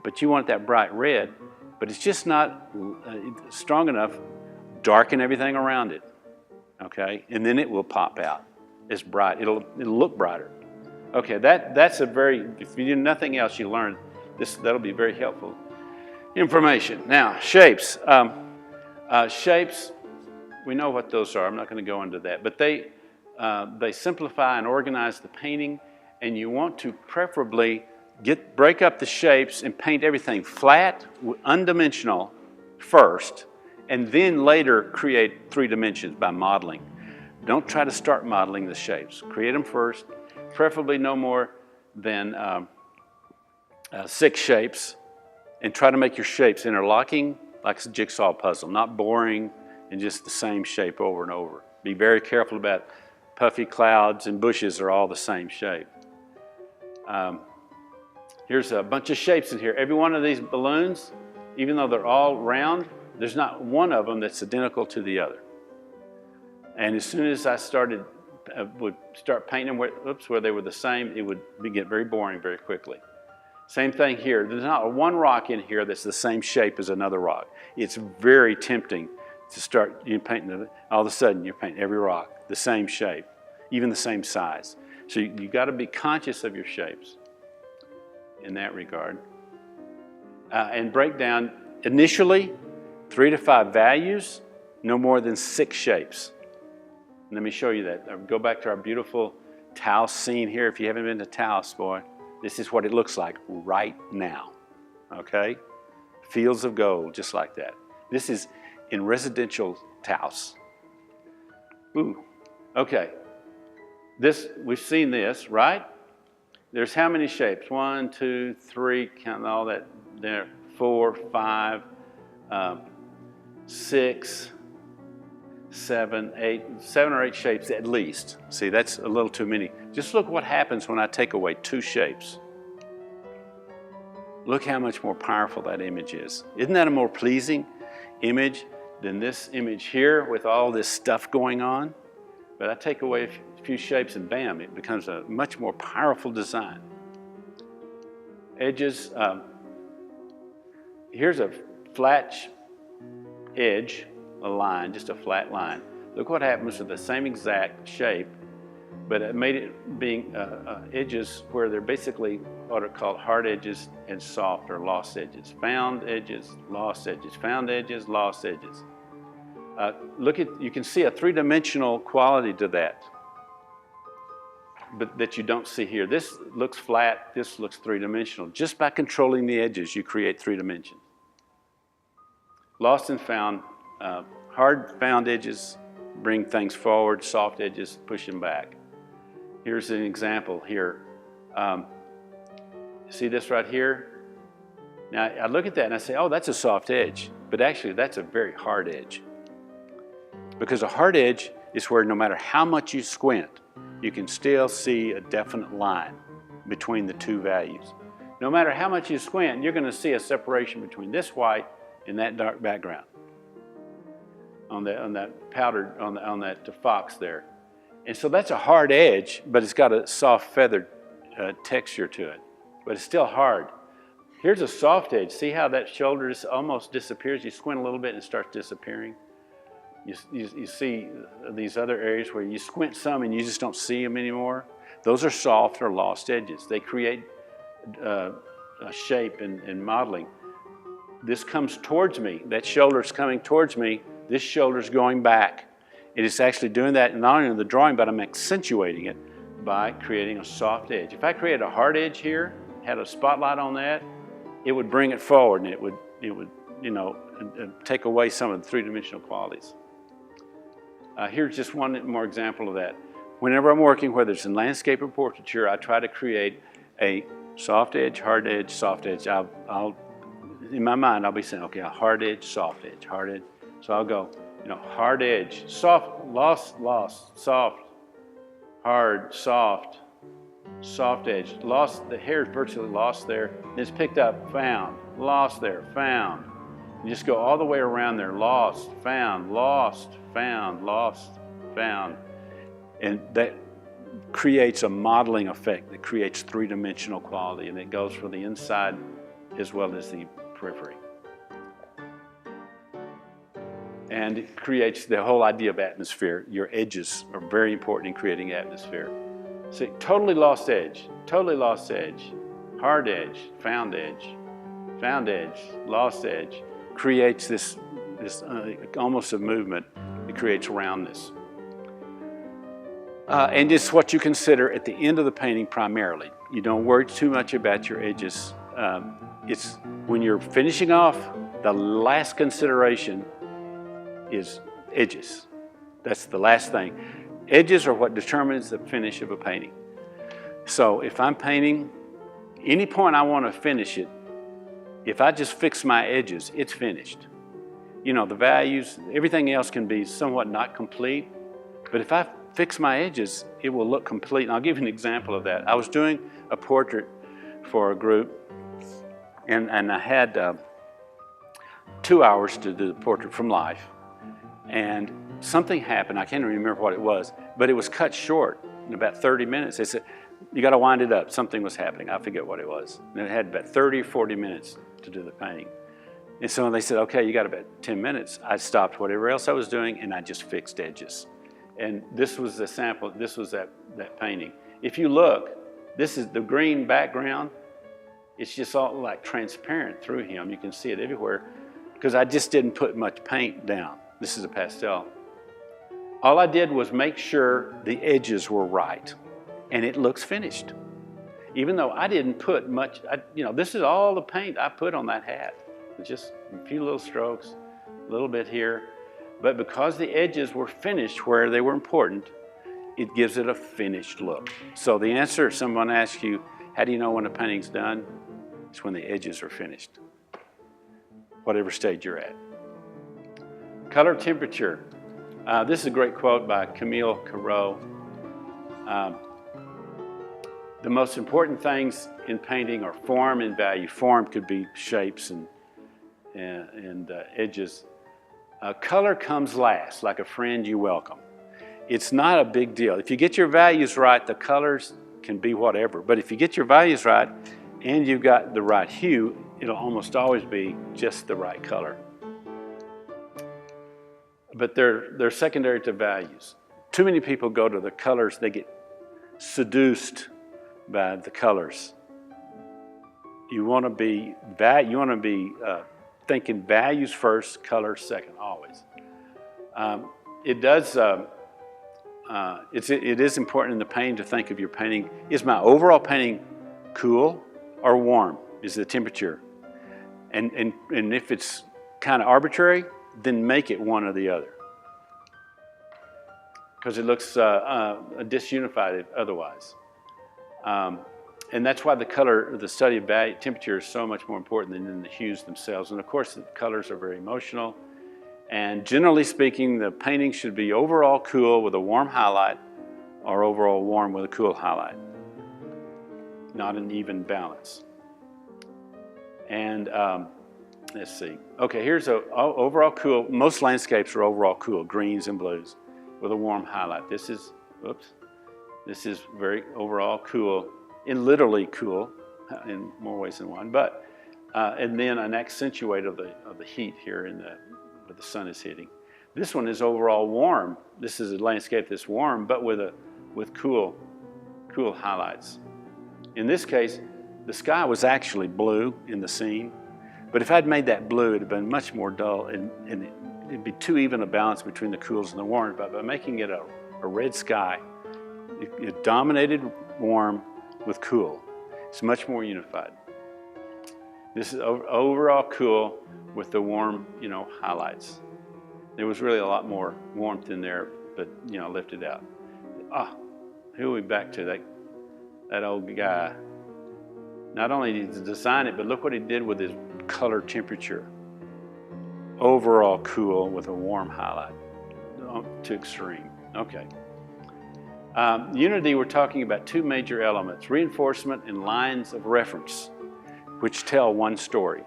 But you want that bright red, but it's just not strong enough. Darken everything around it, okay? And then it will pop out. It's bright. It'll look brighter. Okay, that's if you do nothing else, you learn this. That'll be very helpful information. Now, shapes. Shapes, we know what those are. I'm not going to go into that, but they simplify and organize the painting, and you want to preferably break up the shapes and paint everything flat, undimensional first, and then later create 3 dimensions by modeling. Don't try to start modeling the shapes. Create them first, preferably no more than 6 shapes, and try to make your shapes interlocking like a jigsaw puzzle, not boring and just the same shape over and over. Be very careful about puffy clouds and bushes are all the same shape. Here's a bunch of shapes in here. Every one of these balloons, even though they're all round, there's not one of them that's identical to the other. And as soon as I would start painting them where they were the same, it would get very boring very quickly. Same thing here. There's not one rock in here that's the same shape as another rock. It's very tempting to start painting. All of a sudden, you're painting every rock the same shape, even the same size. So you got to be conscious of your shapes in that regard. And break down initially 3 to 5 values, no more than 6 shapes. Let me show you that. Go back to our beautiful Taos scene here. If you haven't been to Taos, boy, this is what it looks like right now, okay? Fields of gold, just like that. This is in residential Taos. Ooh, okay. We've seen this, right? There's how many shapes? 1, 2, 3, counting all that there, 4, 5, 6, 7, 8, 7 or 8 shapes at least. See, that's a little too many. Just look what happens when I take away 2 shapes. Look how much more powerful that image is. Isn't that a more pleasing image than this image here with all this stuff going on? But I take away a few shapes and bam, it becomes a much more powerful design. Edges, here's a flat edge, a line, just a flat line. Look what happens with the same exact shape, but it made it being edges where they're basically what are called hard edges and soft or lost edges. Found edges, lost edges, found edges, lost edges. You can see a 3-dimensional quality to that, but that you don't see here. This looks flat, this looks 3-dimensional. Just by controlling the edges, you create 3 dimensions. Lost and found, hard found edges bring things forward, soft edges push them back. Here's an example here. See this right here? Now I look at that and I say, oh, that's a soft edge, but actually that's a very hard edge. Because a hard edge is where no matter how much you squint, you can still see a definite line between the 2 values. No matter how much you squint, you're going to see a separation between this white and that dark background on that powdered, on that fox there. And so that's a hard edge, but it's got a soft feathered texture to it, but it's still hard. Here's a soft edge. See how that shoulder almost disappears? You squint a little bit and it starts disappearing. You see these other areas where you squint some and you just don't see them anymore. Those are soft or lost edges. They create a shape and modeling. This comes towards me. That shoulder's coming towards me. This shoulder's going back. It is actually doing that not only in the drawing, but I'm accentuating it by creating a soft edge. If I created a hard edge here, had a spotlight on that, it would bring it forward and it would take away some of the 3-dimensional qualities. Here's just one more example of that. Whenever I'm working, whether it's in landscape or portraiture, I try to create a soft edge, hard edge, soft edge. In my mind, I'll be saying, okay, a hard edge, soft edge, hard edge. So I'll go, hard edge, soft, lost, soft, hard, soft, soft edge. Lost, the hair is virtually lost there. Then it's picked up, found, lost there, found. You just go all the way around there, lost, found, lost, found. And that creates a modeling effect that creates 3-dimensional quality, and it goes for the inside as well as the periphery. And it creates the whole idea of atmosphere. Your edges are very important in creating atmosphere. See, totally lost edge, hard edge, found edge, lost edge, creates this almost a movement that creates roundness. And it's what you consider at the end of the painting primarily. You don't worry too much about your edges. It's when you're finishing off, the last consideration is edges. That's the last thing. Edges are what determines the finish of a painting. So if I'm painting, any point I want to finish it, if I just fix my edges, it's finished. The values, everything else can be somewhat not complete, but if I fix my edges, it will look complete. And I'll give you an example of that. I was doing a portrait for a group, and I had 2 hours to do the portrait from life. And something happened, I can't even remember what it was, but it was cut short in about 30 minutes. They said, you got to wind it up. Something was happening. I forget what it was. And it had about 30 or 40 minutes to do the painting. And so they said, okay, you got about 10 minutes. I stopped whatever else I was doing and I just fixed edges. And this was the sample, this was that painting. If you look, this is the green background. It's just all like transparent through him. You can see it everywhere because I just didn't put much paint down. This is a pastel. All I did was make sure the edges were right, and it looks finished. Even though I didn't put much, this is all the paint I put on that hat. Just a few little strokes, a little bit here. But because the edges were finished where they were important, it gives it a finished look. So the answer, if someone asks you, how do you know when a painting's done? It's when the edges are finished, whatever stage you're at. Color temperature. This is a great quote by Camille Corot. The most important things in painting are form and value. Form could be shapes and edges. Color comes last, like a friend you welcome. It's not a big deal. If you get your values right, the colors can be whatever. But if you get your values right and you've got the right hue, it'll almost always be just the right color. But they're secondary to values. Too many people go to the colors, they get seduced by the colors. You want to be thinking values first, colors second, always. It is important in the painting to think of your painting. Is my overall painting cool or warm? Is the temperature? And if it's kind of arbitrary, then make it one or the other. Because it looks disunified otherwise. And that's why the study of temperature is so much more important than the hues themselves. And of course, the colors are very emotional. And generally speaking, the painting should be overall cool with a warm highlight or overall warm with a cool highlight. Not an even balance. And let's see. Okay, here's overall cool. Most landscapes are overall cool, greens and blues with a warm highlight. This is very overall cool, and literally cool in more ways than one. But and then an accentuate of the heat here where the sun is hitting. This one is overall warm. This is a landscape that's warm, but with cool highlights. In this case, the sky was actually blue in the scene, but if I'd made that blue, it'd have been much more dull, and it'd be too even a balance between the cools and the warms. But by making it a red sky, it dominated warm with cool. It's much more unified. This is overall cool with the warm, highlights. There was really a lot more warmth in there, but I left it out. Who are we back to? That old guy. Not only did he design it, but look what he did with his color temperature. Overall cool with a warm highlight. Too extreme. Okay. Unity, we're talking about two major elements, reinforcement and lines of reference, which tell one story.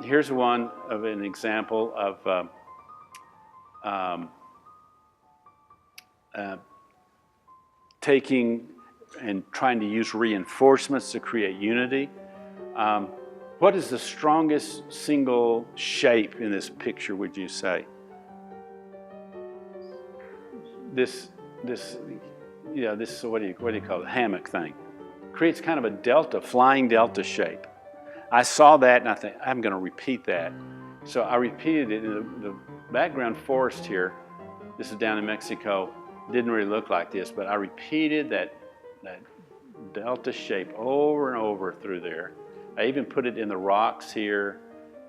Here's one of an example of taking and trying to use reinforcements to create unity. What is the strongest single shape in this picture, would you say? This what do you call it? Hammock thing. Creates kind of a delta, flying delta shape. I saw that and I think, I'm going to repeat that. So I repeated it in the background forest here. This is down in Mexico. Didn't really look like this, but I repeated that delta shape over and over through there. I even put it in the rocks here,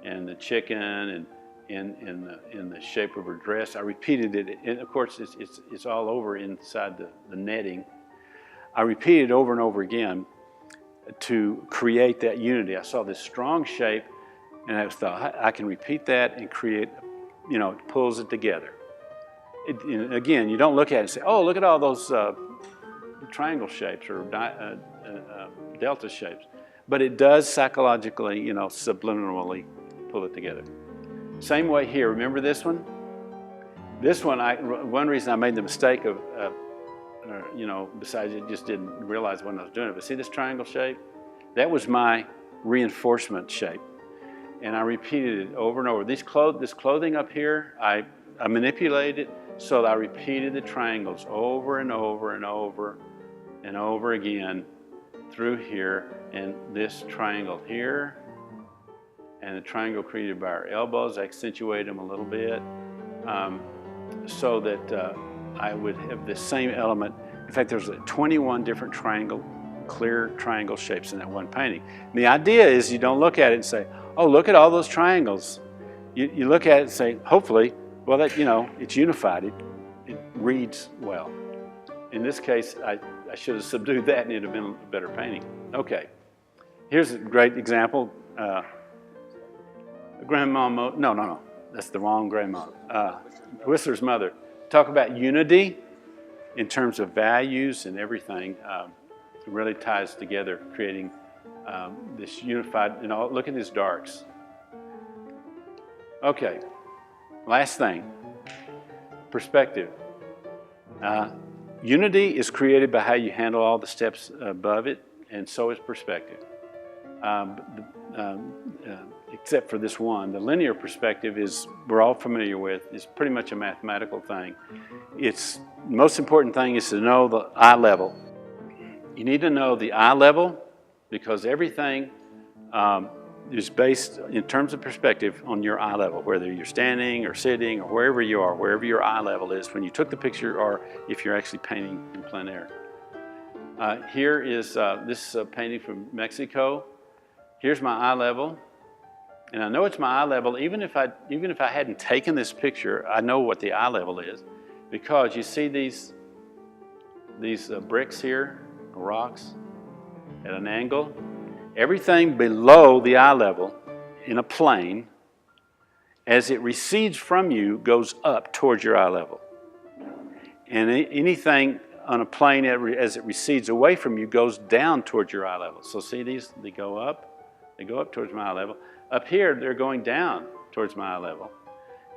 and the chicken, and in the shape of her dress. I repeated it, and of course it's all over inside the netting. I repeated it over and over again to create that unity. I saw this strong shape, and I thought I can repeat that and create, it pulls it together. again, you don't look at it and say, oh, look at all those triangle shapes or delta shapes. But it does psychologically, subliminally pull it together. Same way here. Remember this one? This one, one reason I made the mistake of, besides it just didn't realize when I was doing it, but see this triangle shape? That was my reinforcement shape. And I repeated it over and over. This clothing up here, I manipulated it so that I repeated the triangles over and over and over and over again through here, and this triangle here, and the triangle created by our elbows, I accentuate them a little bit, so that I would have the same element. In fact, there's 21 different clear triangle shapes in that one painting. And the idea is you don't look at it and say, oh, look at all those triangles. You look at it and say, hopefully, well, that it's unified. It reads well. In this case, I should have subdued that and it would have been a better painting. Okay, here's a great example. Grandma, no, that's the wrong grandma. Whistler's mother. Talk about unity in terms of values and everything. It really ties together, creating this unified, look at these darks. Okay, last thing, perspective. Unity is created by how you handle all the steps above it, and so is perspective. Except for this one. The linear perspective we're all familiar with, is pretty much a mathematical thing. The most important thing is to know the eye level. You need to know the eye level because everything is based, in terms of perspective, on your eye level, whether you're standing or sitting or wherever you are, wherever your eye level is when you took the picture or if you're actually painting in plein air. Here is this painting from Mexico. Here's my eye level. And I know it's my eye level, even if I hadn't taken this picture, I know what the eye level is, because you see these bricks here, rocks, at an angle. Everything below the eye level in a plane, as it recedes from you, goes up towards your eye level. And anything on a plane as it recedes away from you goes down towards your eye level. So see these, they go up towards my eye level. Up here, they're going down towards my eye level.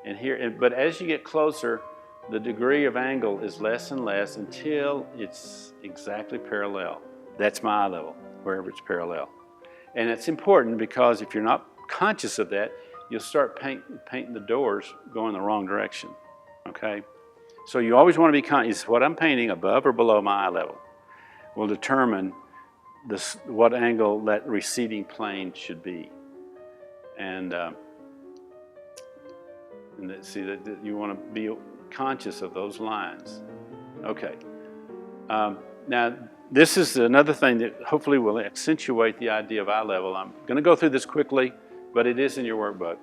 And here, but as you get closer, the degree of angle is less and less until it's exactly parallel. That's my eye level, wherever it's parallel. And it's important because if you're not conscious of that, you'll start painting the doors going the wrong direction, okay? So you always want to be conscious. What I'm painting above or below my eye level will determine what angle that receding plane should be. And see that you want to be conscious of those lines. Okay. Now, this is another thing that hopefully will accentuate the idea of eye level. I'm going to go through this quickly, but it is in your workbook.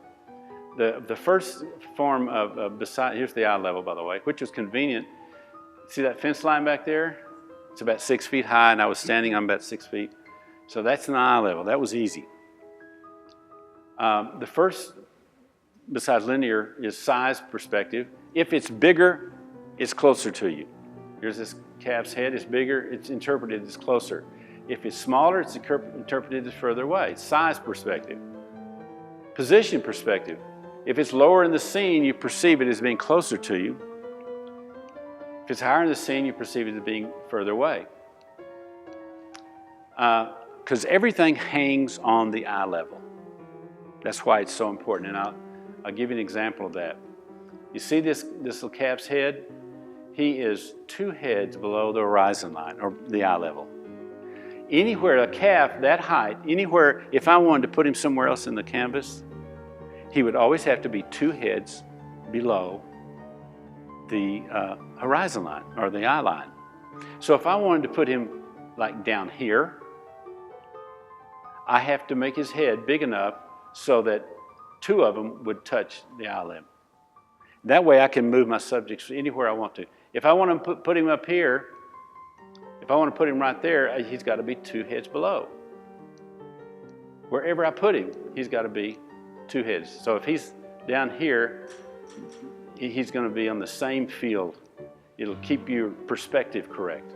The first form of here's the eye level, by the way, which was convenient. See that fence line back there? It's about 6 feet high, and I was standing on about 6 feet. So that's an eye level. That was easy. The first, besides linear, is size perspective. If it's bigger, it's closer to you. Here's this calf's head. It's bigger. It's interpreted as closer. If it's smaller, it's interpreted as further away. Size perspective. Position perspective. If it's lower in the scene, you perceive it as being closer to you. If it's higher in the scene, you perceive it as being further away. Because everything hangs on the eye level. That's why it's so important, and I'll give you an example of that. You see this little calf's head? He is 2 heads below the horizon line, or the eye level. Anywhere, a calf that height, anywhere, if I wanted to put him somewhere else in the canvas, he would always have to be 2 heads below the horizon line, or the eye line. So if I wanted to put him like down here, I have to make his head big enough so that 2 of them would touch the eye limb. That way I can move my subjects anywhere I want to. If I want to put him up here, if I want to put him right there, he's got to be 2 heads below. Wherever I put him, he's got to be 2 heads. So if he's down here, he's going to be on the same field. It'll keep your perspective correct.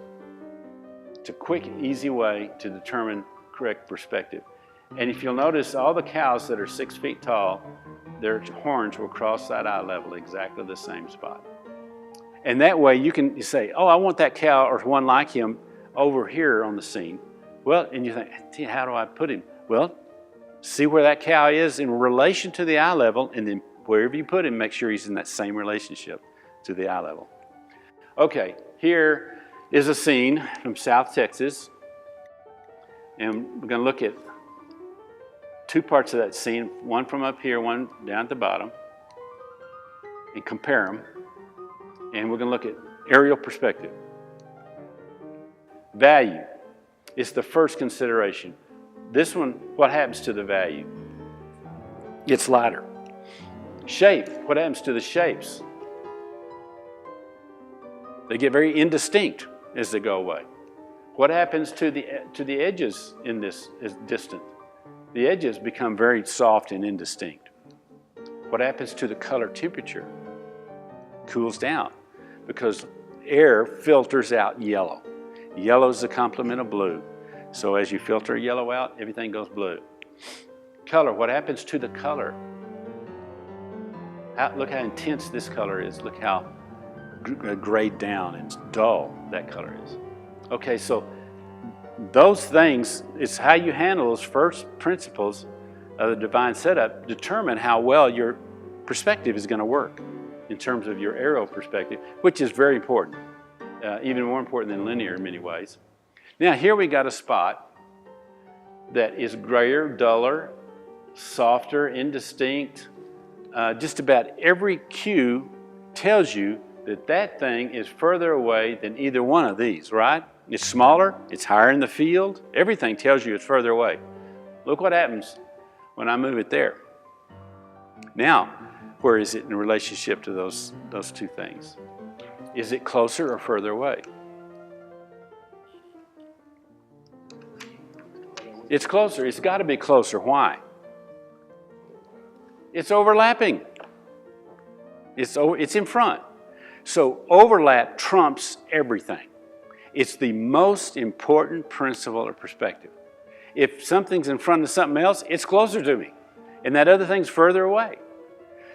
It's a quick, easy way to determine correct perspective. And if you'll notice, all the cows that are 6 feet tall, their horns will cross that eye level exactly the same spot. And that way you can say, oh, I want that cow or one like him over here on the scene. Well, and you think, how do I put him? Well, see where that cow is in relation to the eye level, and then wherever you put him, make sure he's in that same relationship to the eye level. Okay, here is a scene from South Texas, and we're going to look at 2 parts of that scene, one from up here, one down at the bottom, and compare them. And we're going to look at aerial perspective. Value is the first consideration. This one, what happens to the value? It's lighter. Shape, what happens to the shapes? They get very indistinct as they go away. What happens to the edges in this is distant? The edges become very soft and indistinct. What happens to the color temperature? Cools down because air filters out yellow. Yellow is the complement of blue. So as you filter yellow out, everything goes blue. Color, what happens to the color? Look how intense this color is. Look how grayed down and dull that color is. Okay, so those things, it's how you handle those first principles of the divine setup determine how well your perspective is going to work in terms of your aerial perspective, which is very important, even more important than linear in many ways. Now here we got a spot that is grayer, duller, softer, indistinct. Just about every cue tells you that that thing is further away than either one of these, right? It's smaller, it's higher in the field. Everything tells you it's further away. Look what happens when I move it there. Now, where is it in relationship to those 2 things? Is it closer or further away? It's closer. It's got to be closer. Why? It's overlapping. It's in front. So overlap trumps everything. It's the most important principle of perspective. If something's in front of something else, it's closer to me, and that other thing's further away.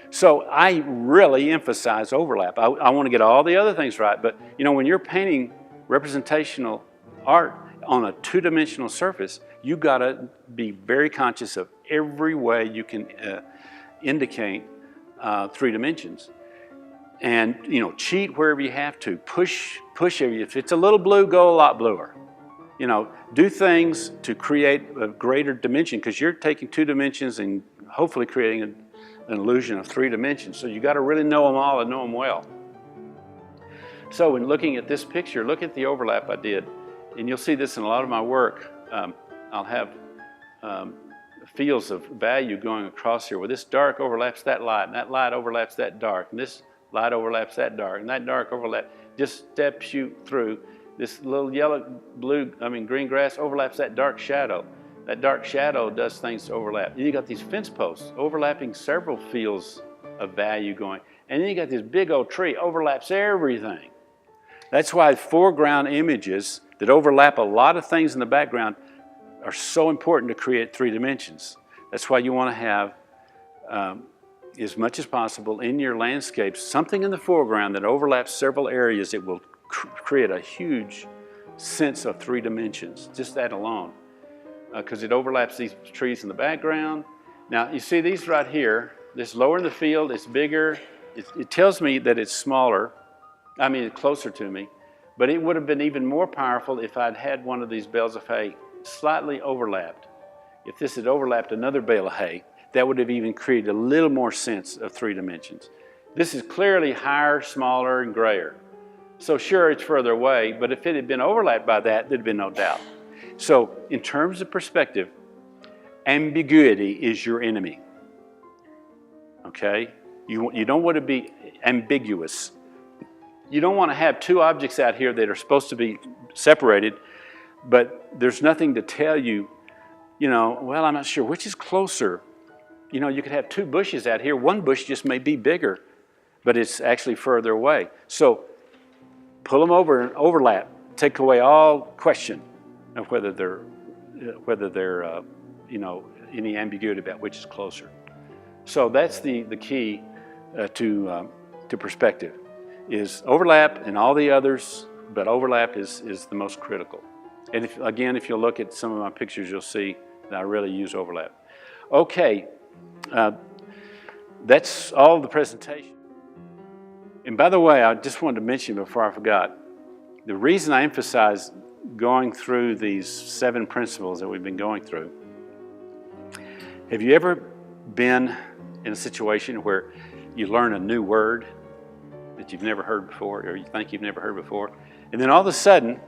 So I really emphasize overlap. I want to get all the other things right, but when you're painting representational art on a 2-dimensional surface, you've got to be very conscious of every way you can indicate 3 dimensions. And cheat wherever you have to. Push if it's a little blue, go a lot bluer. Do things to create a greater dimension, because you're taking 2 dimensions and hopefully creating an illusion of 3 dimensions. So you got to really know them all and know them well. So when looking at this picture, look at the overlap I did, and you'll see this in a lot of my work. I'll have fields of value going across here, where this dark overlaps that light, and that light overlaps that dark, and this light overlaps that dark, and that dark overlap just steps you through. This little green grass overlaps that dark shadow. That dark shadow does things to overlap. And you got these fence posts overlapping several fields of value going. And then you got this big old tree, overlaps everything. That's why foreground images that overlap a lot of things in the background are so important to create 3 dimensions. That's why you want to have as much as possible in your landscapes, something in the foreground that overlaps several areas. It will create a huge sense of 3 dimensions, just that alone, because it overlaps these trees in the background. Now, you see these right here, this lower in the field, it's bigger. It tells me that it's smaller, closer to me, but it would have been even more powerful if I'd had one of these bales of hay slightly overlapped. If this had overlapped another bale of hay, that would have even created a little more sense of 3 dimensions. This is clearly higher, smaller, and grayer. So sure, it's further away, but if it had been overlapped by that, there'd been no doubt. So in terms of perspective, ambiguity is your enemy. Okay? You don't want to be ambiguous. You don't want to have 2 objects out here that are supposed to be separated, but there's nothing to tell you, well, I'm not sure which is closer. You could have 2 bushes out here. One bush just may be bigger, but it's actually further away. So pull them over and overlap. Take away all question of whether they're any ambiguity about which is closer. So that's the key to perspective, is overlap and all the others, but overlap is the most critical. And if you'll look at some of my pictures, you'll see that I really use overlap. Okay, that's all the presentation. And by the way, I just wanted to mention before I forgot, the reason I emphasize going through these 7 principles that we've been going through, have you ever been in a situation where you learn a new word that you've never heard before, or you think you've never heard before, and then all of a sudden,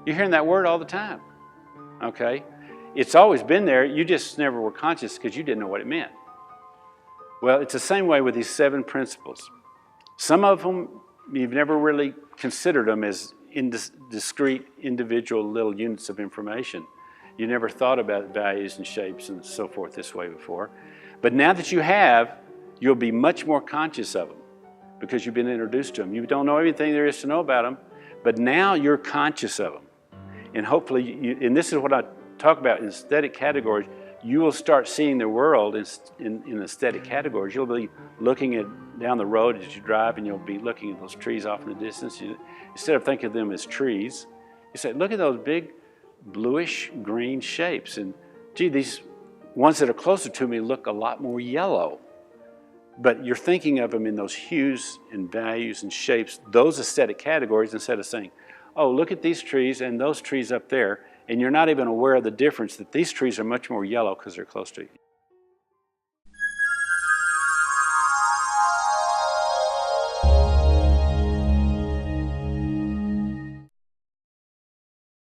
you're hearing that word all the time, okay? It's always been there, you just never were conscious because you didn't know what it meant. Well, it's the same way with these 7 principles. Some of them, you've never really considered them as discrete, individual little units of information. You never thought about values and shapes and so forth this way before. But now that you have, you'll be much more conscious of them because you've been introduced to them. You don't know everything there is to know about them, but now you're conscious of them. And hopefully, and this is what I talk about in aesthetic categories, you will start seeing the world in aesthetic categories. You'll be looking down the road as you drive, and you'll be looking at those trees off in the distance. Instead of thinking of them as trees, you say, look at those big bluish green shapes. And gee, these ones that are closer to me look a lot more yellow. But you're thinking of them in those hues and values and shapes, those aesthetic categories, instead of saying, oh, look at these trees and those trees up there. And you're not even aware of the difference that these trees are much more yellow because they're close to you.